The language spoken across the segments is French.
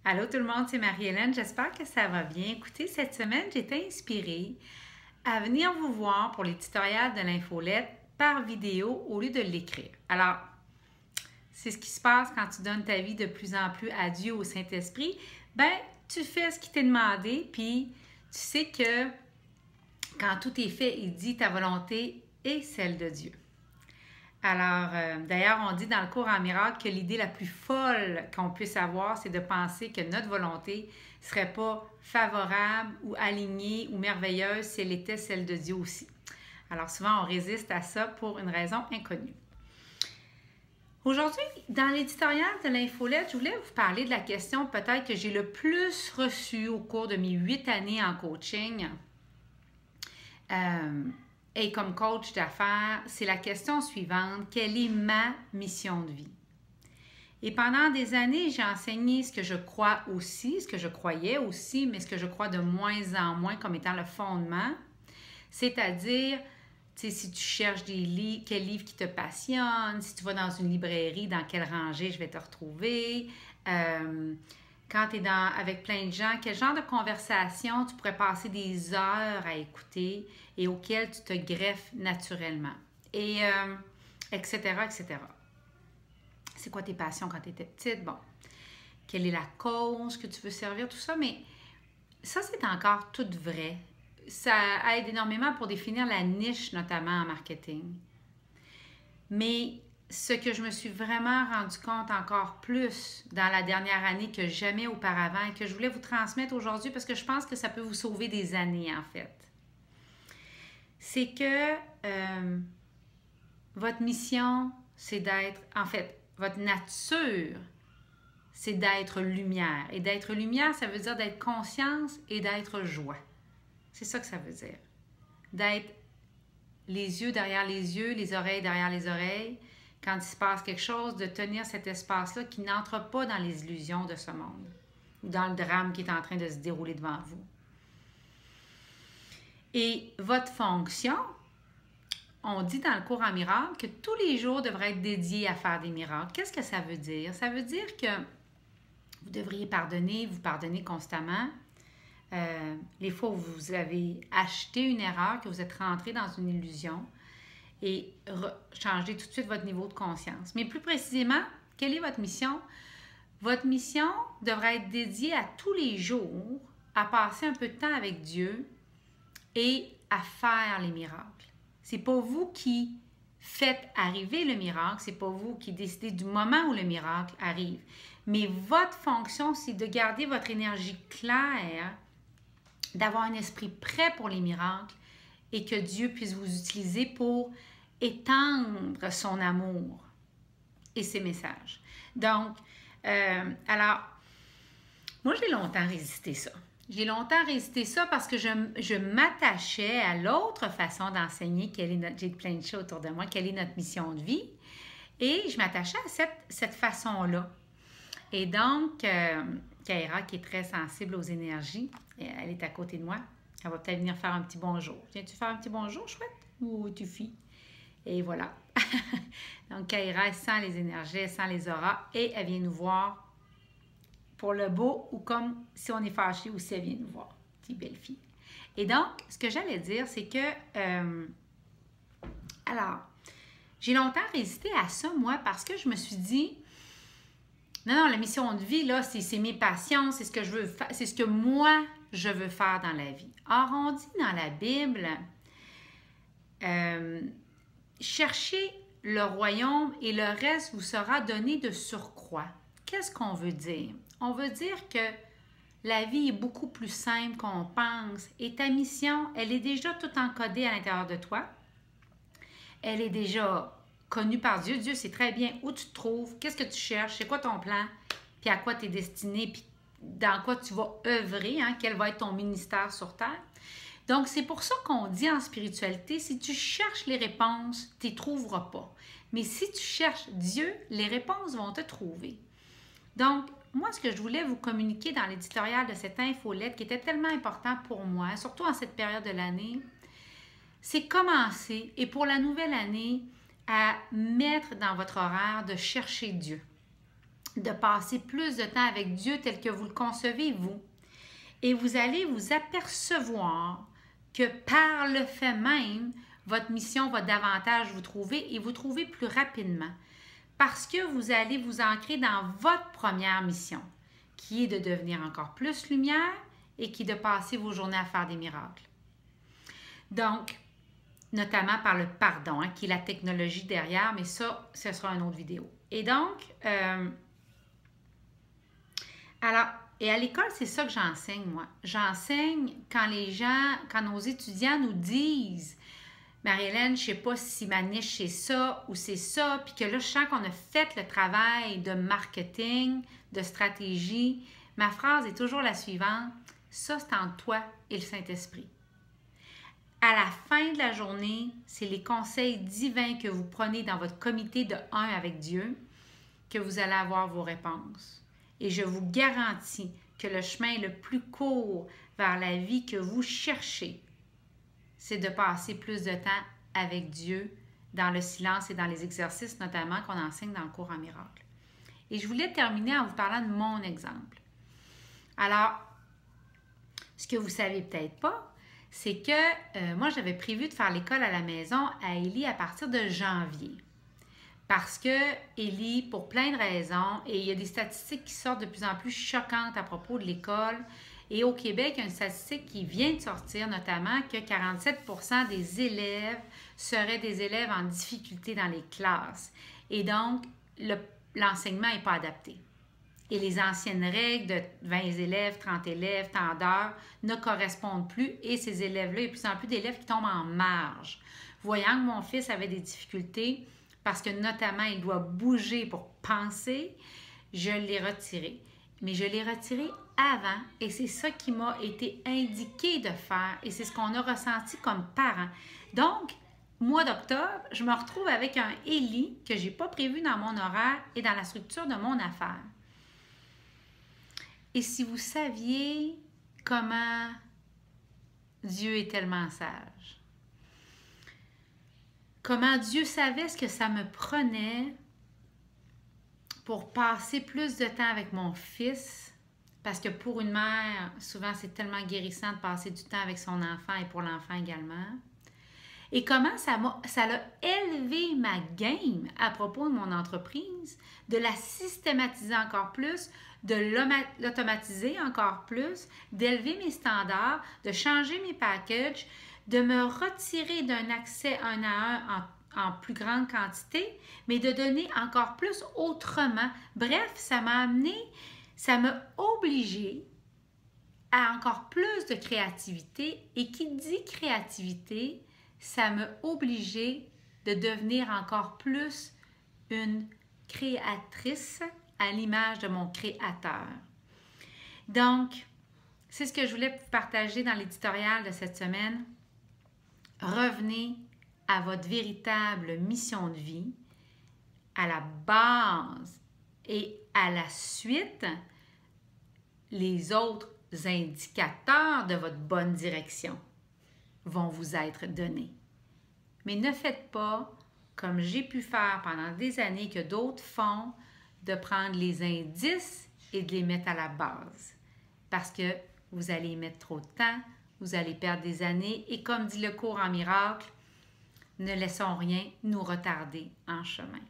Allô tout le monde, c'est Marie-Hélène, j'espère que ça va bien. Écoutez, cette semaine, j'ai été inspirée à venir vous voir pour l'éditorial de l'infolette par vidéo au lieu de l'écrire. Alors, c'est ce qui se passe quand tu donnes ta vie de plus en plus à Dieu, au Saint-Esprit. Ben, tu fais ce qui t'est demandé, puis tu sais que quand tout est fait, il dit ta volonté est celle de Dieu. Alors, d'ailleurs, on dit dans le cours en miracle que l'idée la plus folle qu'on puisse avoir, c'est de penser que notre volonté ne serait pas favorable ou alignée ou merveilleuse si elle était celle de Dieu aussi. Alors, souvent, on résiste à ça pour une raison inconnue. Aujourd'hui, dans l'éditorial de l'infolette, je voulais vous parler de la question peut-être que j'ai le plus reçue au cours de mes 8 années en coaching. Et comme coach d'affaires, c'est la question suivante: quelle est ma mission de vie? Et pendant des années, j'ai enseigné ce que je crois aussi, ce que je croyais aussi, mais ce que je crois de moins en moins comme étant le fondement. C'est-à-dire, tu sais, si tu cherches des livres, quel livre qui te passionne, si tu vas dans une librairie, dans quelle rangée je vais te retrouver, quand tu es avec plein de gens, quel genre de conversation tu pourrais passer des heures à écouter et auxquelles tu te greffes naturellement, et etc., etc. C'est quoi tes passions quand tu étais petite? Bon, quelle est la cause que tu veux servir, tout ça, mais ça, c'est encore tout vrai. Ça aide énormément pour définir la niche, notamment en marketing. Mais ce que je me suis vraiment rendu compte encore plus dans la dernière année que jamais auparavant et que je voulais vous transmettre aujourd'hui parce que je pense que ça peut vous sauver des années en fait, c'est que votre mission, c'est d'être, en fait, votre nature, c'est d'être lumière. Et d'être lumière, ça veut dire d'être conscience et d'être joie. C'est ça que ça veut dire. D'être les yeux derrière les yeux, les oreilles derrière les oreilles. Quand il se passe quelque chose, de tenir cet espace-là qui n'entre pas dans les illusions de ce monde ou dans le drame qui est en train de se dérouler devant vous. Et votre fonction, on dit dans le cours en miracle que tous les jours devraient être dédiés à faire des miracles. Qu'est-ce que ça veut dire? Ça veut dire que vous devriez pardonner, vous pardonner constamment. Les fois où vous avez acheté une erreur, que vous êtes rentré dans une illusion, et changer tout de suite votre niveau de conscience. Mais plus précisément, quelle est votre mission? Votre mission devrait être dédiée à tous les jours, à passer un peu de temps avec Dieu et à faire les miracles. C'est pas vous qui faites arriver le miracle, c'est pas vous qui décidez du moment où le miracle arrive. Mais votre fonction, c'est de garder votre énergie claire, d'avoir un esprit prêt pour les miracles et que Dieu puisse vous utiliser pour étendre son amour et ses messages. Donc, alors, moi, j'ai longtemps résisté ça. J'ai longtemps résisté ça parce que je m'attachais à l'autre façon d'enseigner j'ai plein de choses autour de moi, quelle est notre mission de vie. Et je m'attachais à cette façon-là. Et donc, Kaira, qui est très sensible aux énergies, elle est à côté de moi. Elle va peut-être venir faire un petit bonjour. Viens-tu faire un petit bonjour, chouette? Ou tu fies? Et voilà. Donc, Kaira, elle sent les énergies, elle sent les auras et elle vient nous voir pour le beau ou comme si on est fâché ou si elle vient nous voir. Petite belle fille. Et donc, ce que j'allais dire, c'est que... alors, j'ai longtemps résisté à ça, moi, parce que je me suis dit... Non, la mission de vie, là, c'est mes passions, c'est ce que je veux faire, c'est ce que moi, je veux faire dans la vie. Or, on dit dans la Bible, cherchez le royaume et le reste vous sera donné de surcroît. Qu'est-ce qu'on veut dire? On veut dire que la vie est beaucoup plus simple qu'on pense et ta mission, elle est déjà tout encodée à l'intérieur de toi. Elle est déjà connue par Dieu. Dieu sait très bien où tu te trouves, qu'est-ce que tu cherches, c'est quoi ton plan, puis à quoi tu es destiné, puis dans quoi tu vas œuvrer, hein, quel va être ton ministère sur terre. Donc, c'est pour ça qu'on dit en spiritualité, si tu cherches les réponses, tu ne les trouveras pas. Mais si tu cherches Dieu, les réponses vont te trouver. Donc, moi, ce que je voulais vous communiquer dans l'éditorial de cette infolette, qui était tellement important pour moi, surtout en cette période de l'année, c'est commencer, et pour la nouvelle année, à mettre dans votre horaire de chercher Dieu. de passer plus de temps avec Dieu tel que vous le concevez, vous. Et vous allez vous apercevoir que par le fait même, votre mission va davantage vous trouver et vous trouver plus rapidement. Parce que vous allez vous ancrer dans votre première mission, qui est de devenir encore plus lumière et qui est de passer vos journées à faire des miracles. Donc, notamment par le pardon, qui est la technologie derrière, mais ça, ce sera une autre vidéo. Et donc, alors, et à l'école, c'est ça que j'enseigne, moi. J'enseigne quand nos étudiants nous disent « Marie-Hélène, je ne sais pas si ma niche c'est ça ou c'est ça », puis que là, je sens qu'on a fait le travail de marketing, de stratégie. Ma phrase est toujours la suivante « Ça, c'est entre toi et le Saint-Esprit ». À la fin de la journée, c'est les conseils divins que vous prenez dans votre comité de 1 avec Dieu que vous allez avoir vos réponses. Et je vous garantis que le chemin le plus court vers la vie que vous cherchez, c'est de passer plus de temps avec Dieu dans le silence et dans les exercices notamment qu'on enseigne dans le cours en miracle. Et je voulais terminer en vous parlant de mon exemple. Alors, ce que vous ne savez peut-être pas, c'est que moi, j'avais prévu de faire l'école à la maison à Élie à partir de janvier. Parce que Élie, pour plein de raisons, et il y a des statistiques qui sortent de plus en plus choquantes à propos de l'école. Et au Québec, il y a une statistique qui vient de sortir, notamment que 47% des élèves seraient des élèves en difficulté dans les classes. Et donc, l'enseignement n'est pas adapté. Et les anciennes règles de 20 élèves, 30 élèves, tant d'heures ne correspondent plus. Et ces élèves-là, il y a de plus en plus d'élèves qui tombent en marge. Voyant que mon fils avait des difficultés, parce que notamment, il doit bouger pour penser, je l'ai retiré. Mais je l'ai retiré avant et c'est ça qui m'a été indiqué de faire et c'est ce qu'on a ressenti comme parents. Donc, mois d'octobre, je me retrouve avec un Élie que je n'ai pas prévu dans mon horaire et dans la structure de mon affaire. Et si vous saviez comment Dieu est tellement sage, comment Dieu savait ce que ça me prenait pour passer plus de temps avec mon fils, parce que pour une mère, souvent c'est tellement guérissant de passer du temps avec son enfant et pour l'enfant également. Et comment ça a élevé ma game à propos de mon entreprise, de la systématiser encore plus, de l'automatiser encore plus, d'élever mes standards, de changer mes packages, de me retirer d'un accès un à un en plus grande quantité, mais de donner encore plus autrement. Bref, ça m'a obligé à encore plus de créativité. Et qui dit créativité, ça m'a obligé de devenir encore plus une créatrice à l'image de mon créateur. Donc, c'est ce que je voulais vous partager dans l'éditorial de cette semaine. Revenez à votre véritable mission de vie, à la base et à la suite, les autres indicateurs de votre bonne direction vont vous être donnés. Mais ne faites pas, comme j'ai pu faire pendant des années que d'autres font, de prendre les indices et de les mettre à la base. Parce que vous allez y mettre trop de temps, vous allez perdre des années et comme dit le cours en miracle, ne laissons rien nous retarder en chemin.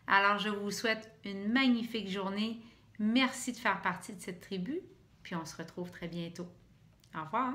Alors, je vous souhaite une magnifique journée. Merci de faire partie de cette tribu, puis on se retrouve très bientôt. Au revoir.